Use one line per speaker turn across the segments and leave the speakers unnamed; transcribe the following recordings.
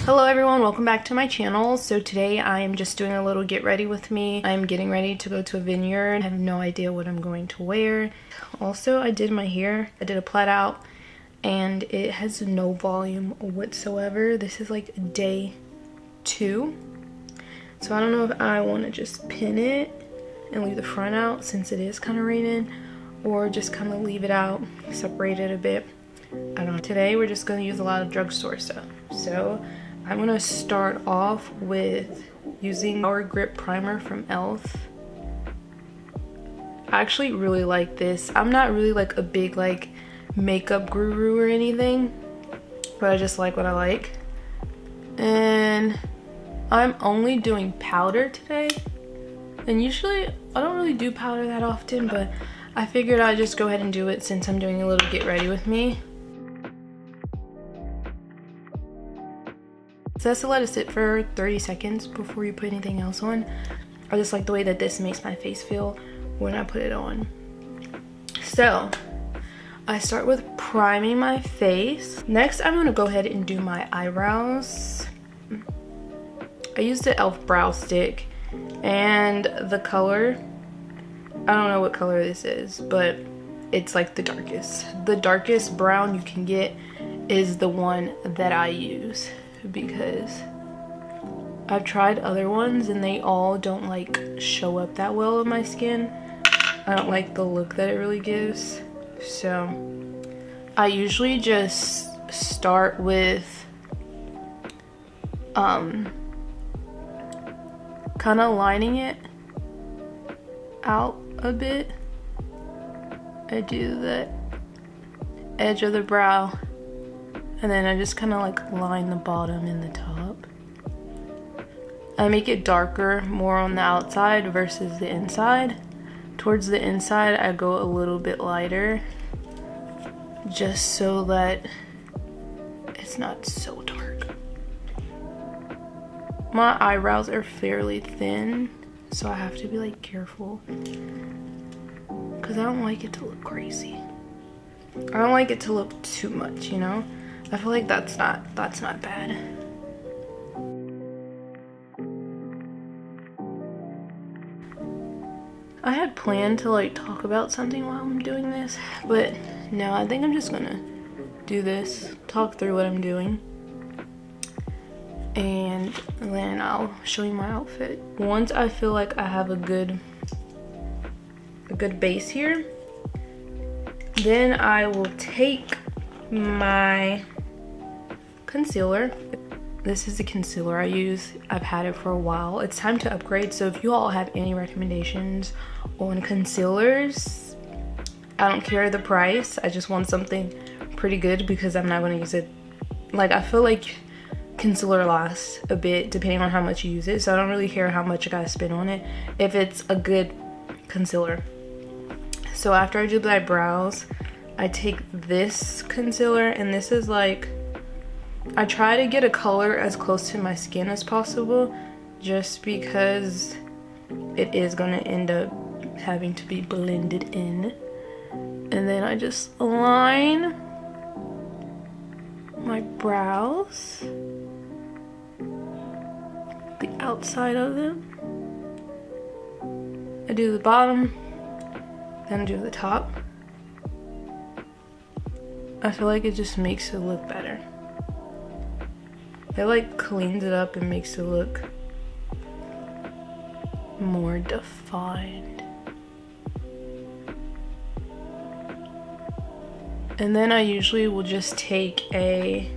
Hello everyone, welcome back to my channel. So today I am just doing a little get ready with me. I'm getting ready to go to a vineyard. I have no idea what I'm going to wear. Also, I did my hair. I did a plait out and it has no volume whatsoever. This is like day 2. So I don't know if I want to just pin it and leave the front out since it is kind of raining, or just kind of leave it out, separate it a bit. I don't know. Today we're just going to use a lot of drugstore stuff. So I'm going to start off with using Power Grip Primer from e.l.f. I actually really like this. I'm not really like a big like makeup guru or anything, but I just like what I like. And I'm only doing powder today. And usually I don't really do powder that often, but I figured I'd just go ahead and do it since I'm doing a little get ready with me. So that's to let it sit for 30 seconds before you put anything else on. I just like the way that this makes my face feel when I put it on. So I start with priming my face. Next, I'm gonna go ahead and do my eyebrows. I used the e.l.f. brow stick, and the color, I don't know what color this is, but it's like the darkest. The darkest brown you can get is the one that I use, because I've tried other ones and they all don't like show up that well on my skin. I don't like the look that it really gives. So I usually just start with kind of lining it out a bit. I do the edge of the brow, and then I just kind of like line the bottom and the top. I make it darker more on the outside versus the inside. Towards the inside, I go a little bit lighter, just so that it's not so dark. My eyebrows are fairly thin, so I have to be like careful, because I don't like it to look crazy. I don't like it to look too much, you know? I feel like that's not bad. I had planned to like talk about something while I'm doing this, but no, I think I'm just gonna do this, talk through what I'm doing, and then I'll show you my outfit. Once I feel like I have a good base here, then I will take my concealer. This is the concealer I use. I've had it for a while. It's time to upgrade, so if you all have any recommendations on concealers, I don't care the price. I just want something pretty good because I'm not going to use it. Like, I feel like concealer lasts a bit depending on how much you use it, so I don't really care how much I gotta spend on it if it's a good concealer. So after I do my brows, I take this concealer, and this is like, I try to get a color as close to my skin as possible, just because it is going to end up having to be blended in. And then I just align my brows, the outside of them. I do the bottom, then I do the top. I feel like it just makes it look better. It like cleans it up and makes it look more defined. And then I usually will just take a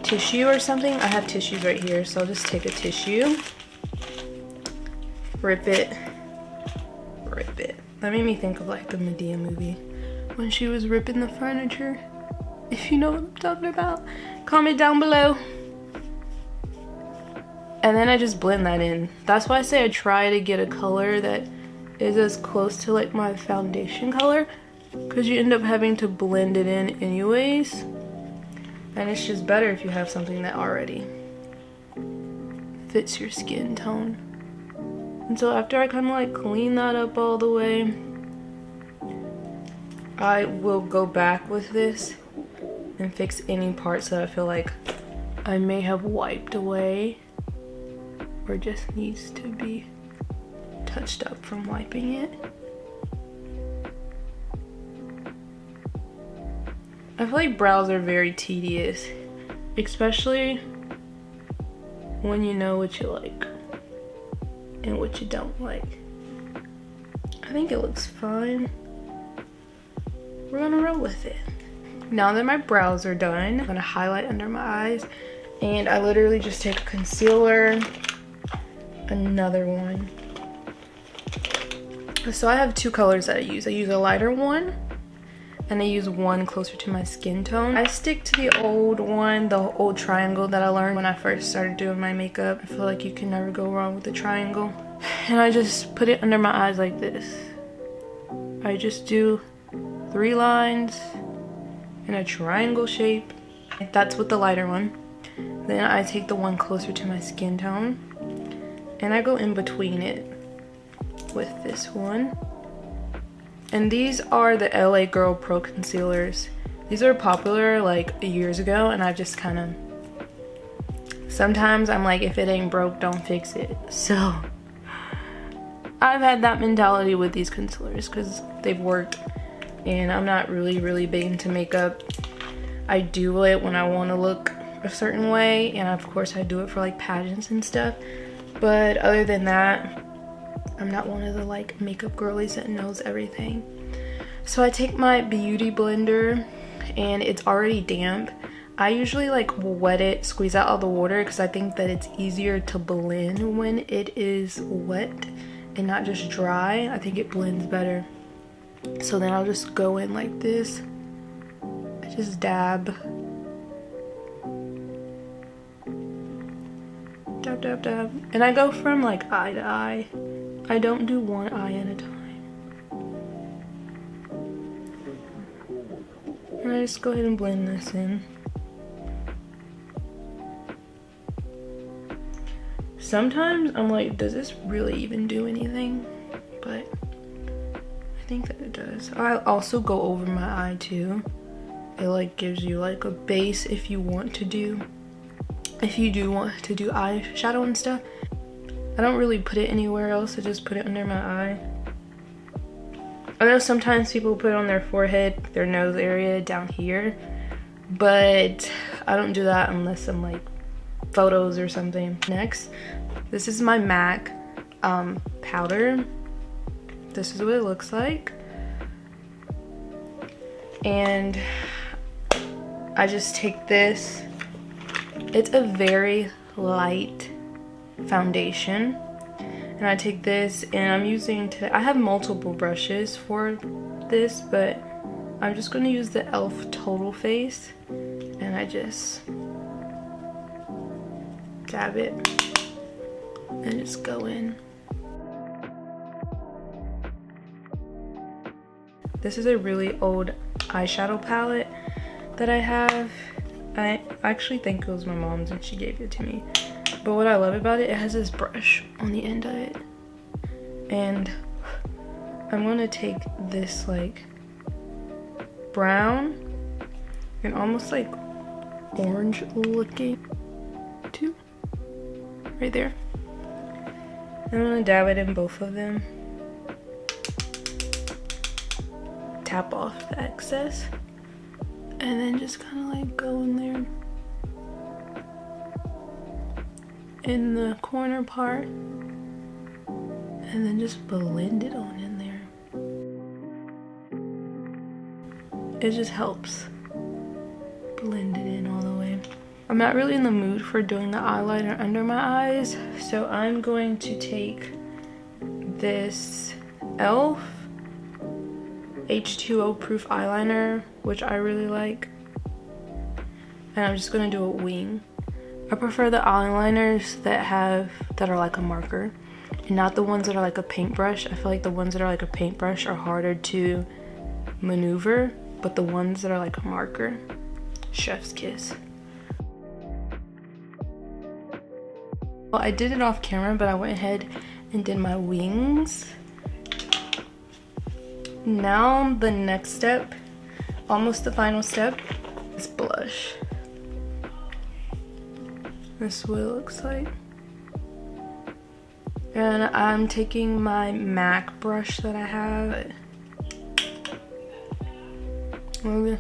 tissue or something. I have tissues right here, so I'll just take a tissue, rip it. That made me think of like the Medea movie when she was ripping the furniture. If you know what I'm talking about, comment down below. And then I just blend that in. That's why I say I try to get a color that is as close to like my foundation color, because you end up having to blend it in anyways. And it's just better if you have something that already fits your skin tone. And so after I kind of like clean that up all the way, I will go back with this and fix any parts that I feel like I may have wiped away or just needs to be touched up from wiping it. I feel like brows are very tedious, especially when you know what you like and what you don't like. I think it looks fine. We're gonna roll with it. Now that my brows are done, I'm gonna highlight under my eyes, and I literally just take a concealer, another one. So I have two colors that I use. I use a lighter one, and I use one closer to my skin tone. I stick to the old one, the old triangle that I learned when I first started doing my makeup. I feel like you can never go wrong with the triangle. And I just put it under my eyes like this. I just do 3 lines in a triangle shape. That's with the lighter one. Then I take the one closer to my skin tone and I go in between it with this one. And these are the LA Girl Pro Concealers. These are popular like years ago, and I've just kind of, sometimes I'm like, if it ain't broke, don't fix it. So I've had that mentality with these concealers because they've worked, and I'm not really big into makeup. I do it when I want to look a certain way, and of course I do it for like pageants and stuff, but other than that, I'm not one of the like makeup girlies that knows everything. So I take my beauty blender, and it's already damp. I usually like wet it, squeeze out all the water, because I think that it's easier to blend when it is wet and not just dry. I think it blends better. So then I'll just go in like this. I just dab. Dab, dab, dab. And I go from like eye to eye. I don't do one eye at a time. And I just go ahead and blend this in. Sometimes I'm like, does this really even do anything? But I think that it does. I also go over my eye too. It like gives you like a base if you want to do, if you do want to do eyeshadow and stuff. I don't really put it anywhere else. I just put it under my eye. I know sometimes people put it on their forehead, their nose area down here, but I don't do that unless I'm like photos or something. Next, this is my MAC powder. This is what it looks like. And I just take this. It's a very light foundation, and I take this, and I'm using I have multiple brushes for this, but I'm just going to use the e.l.f. Total Face, and I just dab it and just go in. This is a really old eyeshadow palette that I have. I actually think it was my mom's and she gave it to me. But what I love about it, it has this brush on the end of it. And I'm gonna take this like brown and almost like orange looking too, right there. I'm gonna dab it in both of them. Tap off the excess. And then just kind of like go in there. In the corner part, and then just blend it on in there. It just helps blend it in all the way. I'm not really in the mood for doing the eyeliner under my eyes, so I'm going to take this e.l.f. H2O proof eyeliner, which I really like, and I'm just gonna do a wing. I prefer the eyeliners that are like a marker, and not the ones that are like a paintbrush. I feel like the ones that are like a paintbrush are harder to maneuver, but the ones that are like a marker, chef's kiss. Well, I did it off camera, but I went ahead and did my wings. Now the next step, almost the final step, is blush. This is what it looks like. And I'm taking my MAC brush that I have. And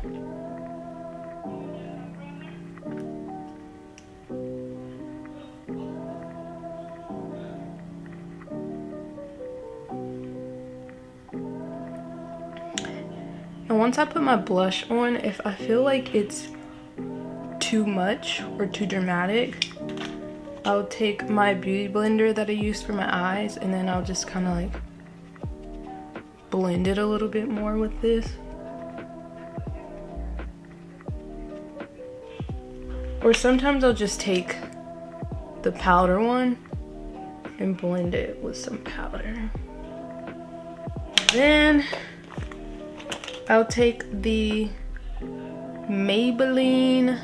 once I put my blush on, if I feel like it's too much or too dramatic, I'll take my beauty blender that I used for my eyes, and then I'll just kind of like blend it a little bit more with this. Or sometimes I'll just take the powder one and blend it with some powder. Then I'll take the Maybelline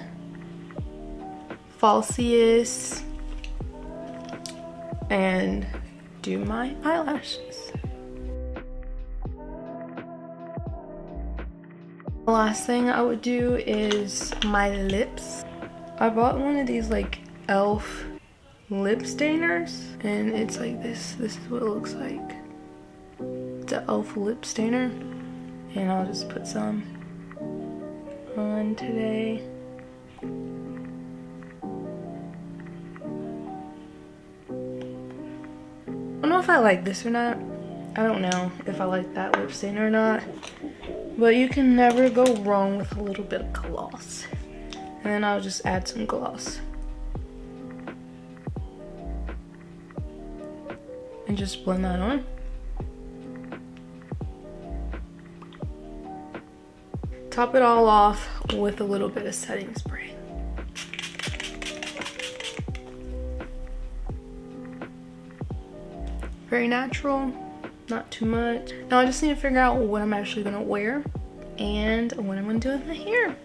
Falsius and do my eyelashes. The last thing I would do is my lips. I bought one of these like e.l.f. lip stainers, and it's like this. This is what it looks like. It's an e.l.f. lip stainer, and I'll just put some on today. I don't know if I like this or not. I don't know if I like that lip stain or not, but you can never go wrong with a little bit of gloss. And then I'll just add some gloss. And just blend that on. Top it all off with a little bit of setting spray. Very natural, not too much. Now I just need to figure out what I'm actually gonna wear and what I'm gonna do with my hair.